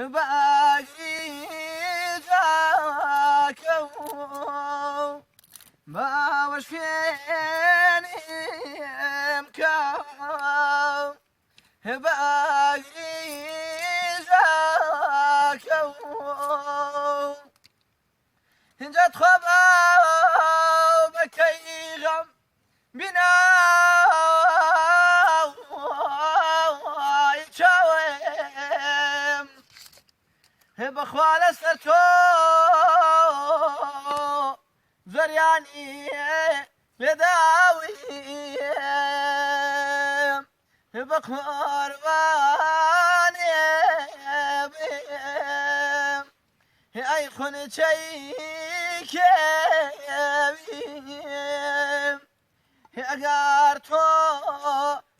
باقي جاكو باوش فين امكان باقي جاكو جات خبا بكيغم بنا يتشاوم بخوال سرتو زرياني لداوي بقرباني اي خن شيك اگر تو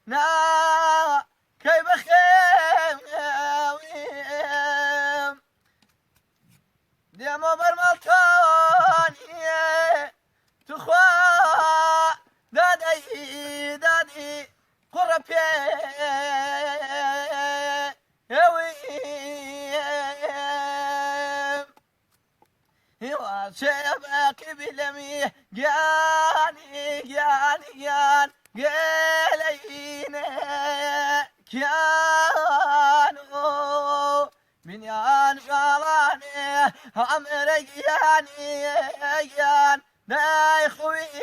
نا كي بخيم ديمو برمالتاني تخوا دادي قربي وشبك بلمي جان قلينا كانوا من يان غلاني عمري جان لا خويش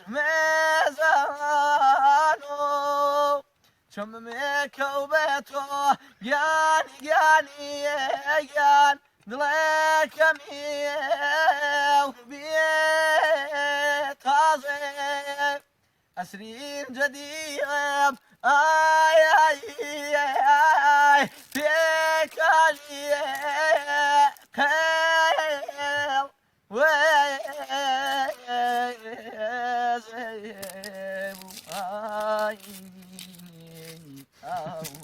مزانو شممك وبيتو جان دلك ميو بيت عظيم أسرين جديد آي فيك علي قيل وزيب آي آي